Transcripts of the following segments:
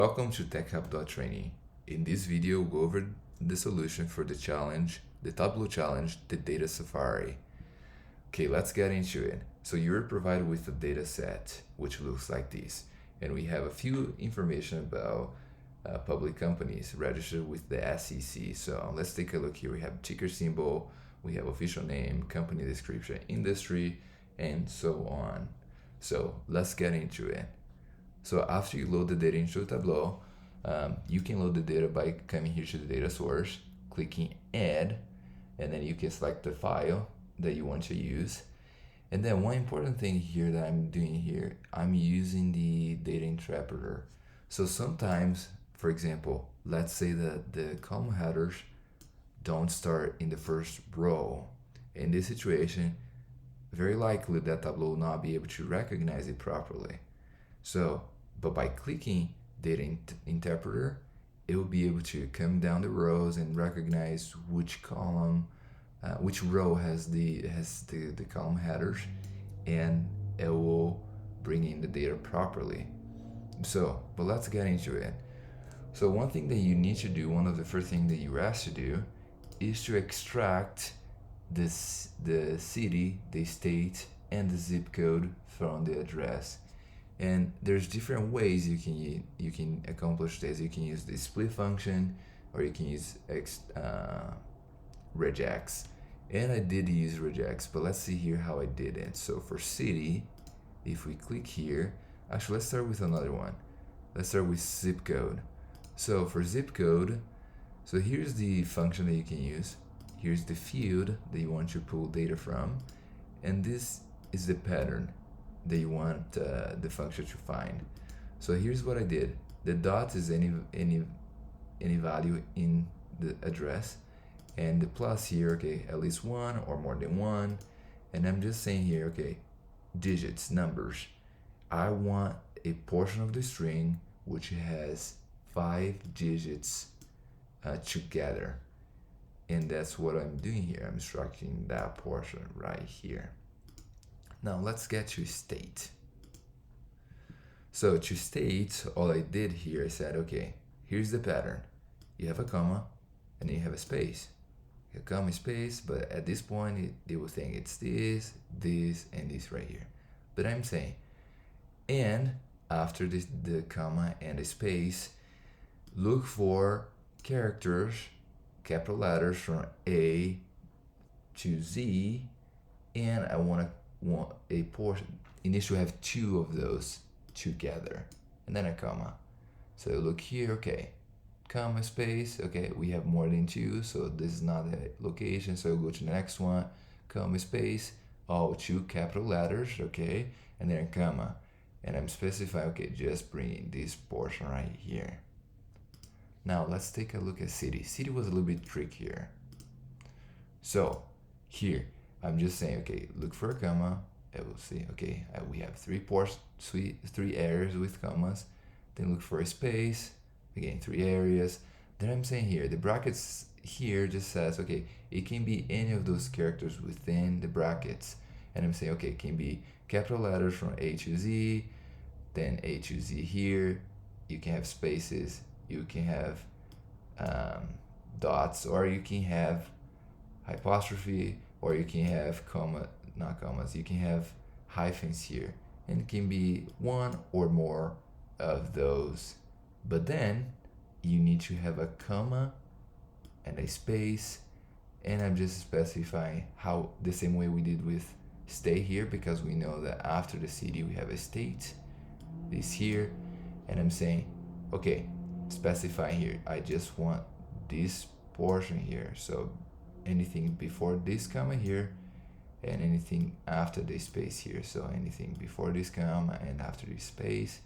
Welcome to TechHub.training. In this video, we'll go over the solution for the challenge, the Tableau challenge, the data safari. Okay, let's get into it. So you're provided with a data set, which looks like this. And we have a few information about public companies registered with the SEC. So let's take a look here. We have ticker symbol, we have official name, company description, industry, and so on. So let's get into it. So after you load the data into Tableau, you can load the data by coming here to the data source, clicking add, and then you can select the file that you want to use. And then one important thing here that I'm doing here, I'm using the data interpreter. So sometimes, for example, let's say that the column headers don't start in the first row. In this situation, very likely that Tableau will not be able to recognize it properly. So, but by clicking data interpreter, it will be able to come down the rows and recognize which column, which row has the column headers, and it will bring in the data properly. So, but let's get into it. So one thing that you need to do, one of the first things that you're asked to do, is to extract the city, the state, and the zip code from the address. And there's different ways you can accomplish this. You can use the split function, or you can use regex. And I did use regex, but let's see here how I did it. So for city, if we click here, actually let's start with another one. Let's start with zip code. So for zip code, so here's the function that you can use. Here's the field that you want to pull data from, and this is the pattern that you want the function to find. So here's what I did. The dot is any value in the address, and the plus here, okay, at least one or more than one. And I'm just saying here, okay, digits, numbers. I want a portion of the string which has 5 digits together. And that's what I'm doing here. I'm extracting that portion right here. Now let's get to state. So to state, all I did here, I said, okay, here's the pattern. You have a comma, and then you have a space. A comma, space, but at this point, they will think it's this, this, and this right here. But I'm saying, and after this, the comma and the space, look for characters, capital letters from A to Z, and I want a portion. It needs to have 2 of those together, and then a comma. So look here, okay, comma, space, okay, we have more than 2, so this is not a location, so go to the next one, comma, space, all 2 capital letters, okay, and then a comma, and I'm specifying, okay, just bring this portion right here. Now let's take a look at city. City was a little bit trickier. So here, I'm just saying, okay, look for a comma. I will see, okay, we have 3 areas with commas. Then look for a space. Again, 3 areas. Then I'm saying here, the brackets here just says, okay, it can be any of those characters within the brackets. And I'm saying, okay, it can be capital letters from A to Z, then A to Z here. You can have spaces, you can have dots, or you can have apostrophe, or you can have not commas, you can have hyphens here, and it can be 1 or more of those. But then you need to have a comma and a space, and I'm just specifying how the same way we did with stay here, because we know that after the city we have a state, this here, and I'm saying, okay, specify here, I just want this portion here, so anything before this comma here and anything after the space here, so anything before this comma and after this space.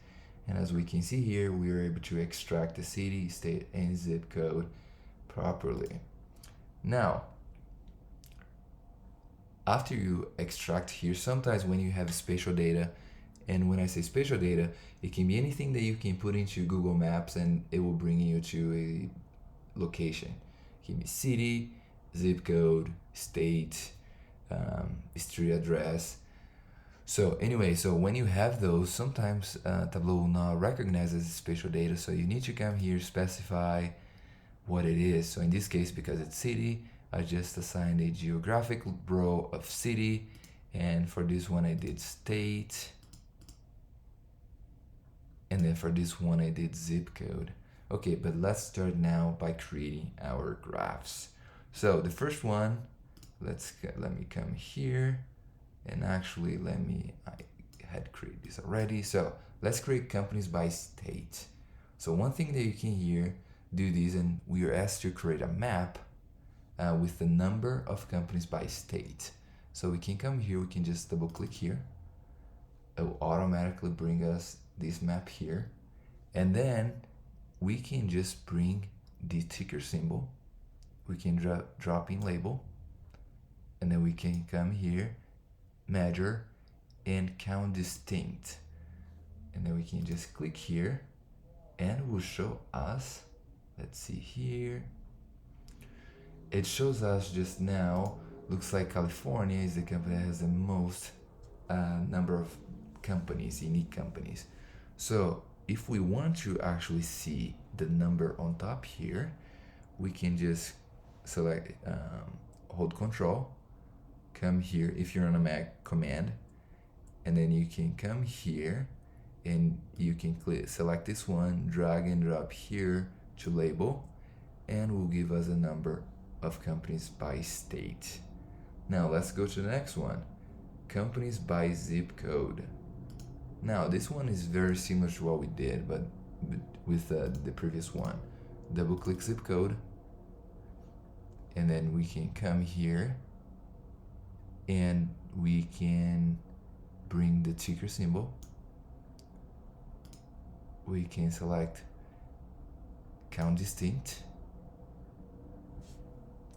And as we can see here, we are able to extract the city, state, and zip code properly. Now after you extract here, sometimes when you have spatial data, and when I say spatial data, it can be anything that you can put into Google Maps and it will bring you to a location. It can be city, zip code, state, street address. So anyway, so when you have those, sometimes Tableau will not recognize as spatial data, so you need to come here, specify what it is. So in this case, because it's city, I just assigned a geographic row of city, and for this one I did state, and then for this one I did zip code. Okay, but let's start now by creating our graphs. So the first one, let me come here, and actually I had created this already. So let's create companies by state. So one thing that you can here do this, and we are asked to create a map with the number of companies by state. So we can come here, we can just double click here. It will automatically bring us this map here. And then we can just bring the ticker symbol. We can drop in label. And then we can come here, measure, and count distinct. And then we can just click here, and it will show us, let's see here. It shows us just now, looks like California is the company that has the most number of companies, unique companies. So if we want to actually see the number on top here, we can just select, hold Control, come here if you're on a Mac, Command, and then you can come here and you can select this one, drag and drop here to label, and will give us a number of companies by state. Now let's go to the next one, companies by zip code. Now this one is very similar to what we did, but with the previous one. Double click zip code, and then we can come here and we can bring the ticker symbol. We can select count distinct,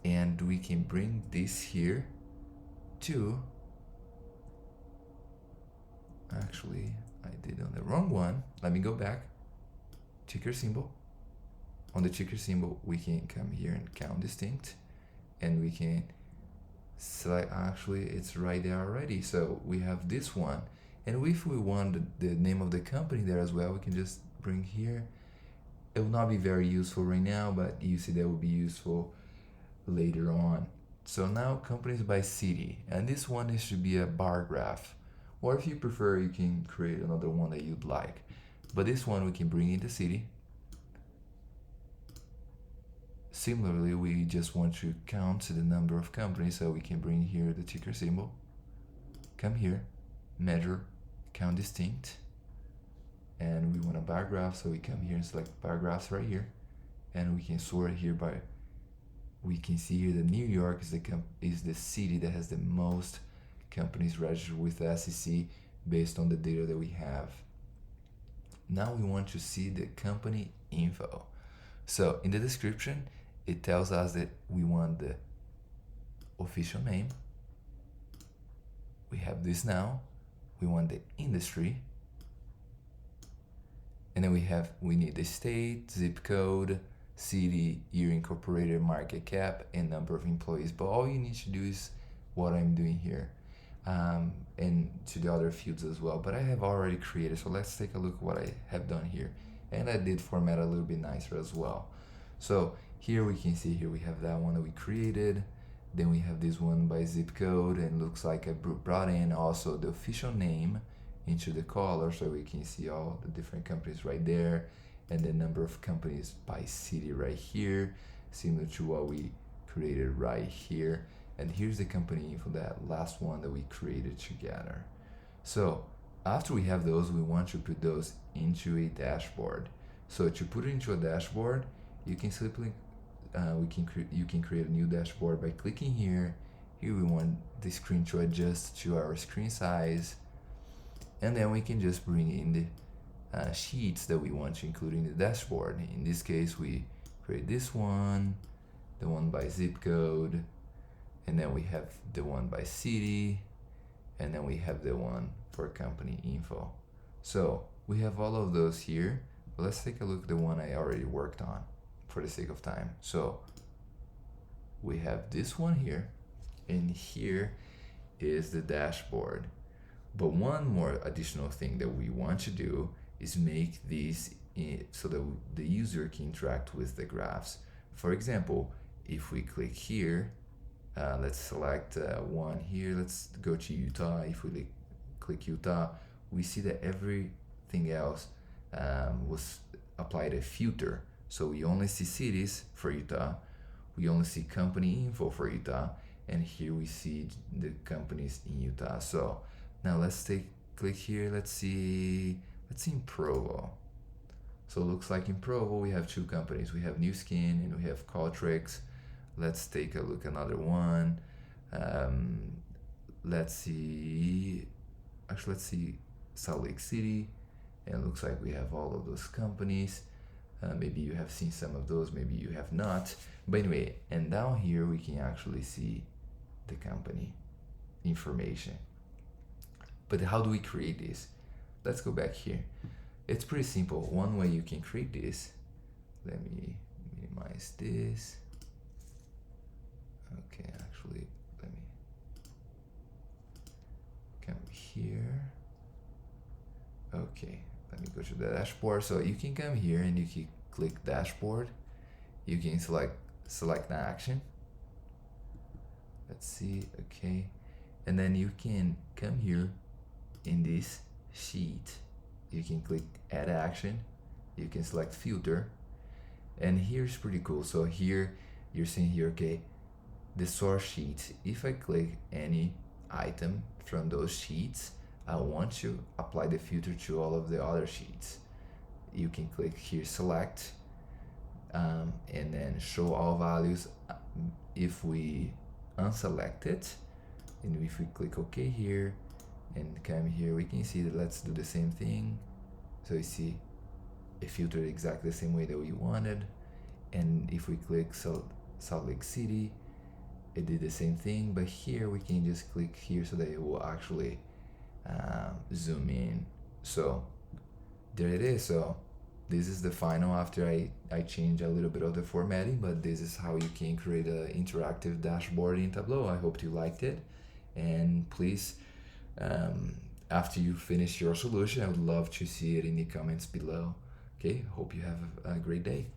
and we can bring this here to, actually I did on the wrong one, let me go back, ticker symbol. On the ticker symbol we can come here and count distinct, and we can select, actually it's right there already, so we have this one. And if we want the name of the company there as well, we can just bring here. It will not be very useful right now, but you see that will be useful later on. So now companies by city, and this one is should be a bar graph, or if you prefer you can create another one that you'd like, but this one we can bring in the city. Similarly, we just want to count the number of companies, so we can bring here the ticker symbol, come here, measure, count distinct, and we want a bar graph, so we come here and select bar graphs right here, and we can sort here by, we can see here that New York is the city that has the most companies registered with the SEC based on the data that we have. Now we want to see the company info. So in the description, it tells us that we want the official name. We have this now. We want the industry. And then we need the state, zip code, city, year incorporated, market cap, and number of employees. But all you need to do is what I'm doing here, and to the other fields as well. But I have already created, so let's take a look at what I have done here. And I did format a little bit nicer as well. So here we can see, here we have that one that we created. Then we have this one by zip code, and looks like I brought in also the official name into the color, so we can see all the different companies right there, and the number of companies by city right here, similar to what we created right here. And here's the company info, that last one that we created together. So after we have those, we want to put those into a dashboard. So to put it into a dashboard, you can simply you can create a new dashboard by clicking here. Here we want the screen to adjust to our screen size, and then we can just bring in the sheets that we want to include in the dashboard. In this case, we create this one, the one by zip code, and then we have the one by city, and then we have the one for company info. So we have all of those here, but let's take a look at the one I already worked on for the sake of time. So we have this one here, and here is the dashboard. But one more additional thing that we want to do is make this so that the user can interact with the graphs. For example, if we click here, let's select one here, let's go to Utah. If we click Utah, we see that everything else was applied a filter. So we only see cities for Utah, we only see company info for Utah, and here we see the companies in Utah. So now let's click here, let's see in Provo. So it looks like in Provo we have two companies. We have New Skin and we have Qualtrics. Let's take a look another one. Let's see Salt Lake City, and it looks like we have all of those companies. Maybe you have seen some of those, maybe you have not. But anyway, and down here we can actually see the company information. But how do we create this? Let's go back here. It's pretty simple. One way you can create this, let me minimize this. Okay, actually, let me come here. Okay, let me go to the dashboard. So you can come here and you can click dashboard. You can select an action. Let's see, okay. And then you can come here in this sheet. You can click add action. You can select filter. And here's pretty cool. So here, you're seeing here, okay, the source sheet. If I click any item from those sheets, I want to apply the filter to all of the other sheets. You can click here, select, and then show all values. If we unselect it, and if we click OK here and come here, we can see that let's do the same thing. So you see it filtered exactly the same way that we wanted. And if we click Salt Lake City, it did the same thing, but here we can just click here so that it will actually zoom in. So there it is. So this is the final after I change a little bit of the formatting, but this is how you can create an interactive dashboard in Tableau. I hope you liked it, and please, after you finish your solution, I would love to see it in the comments below. Okay, hope you have a great day.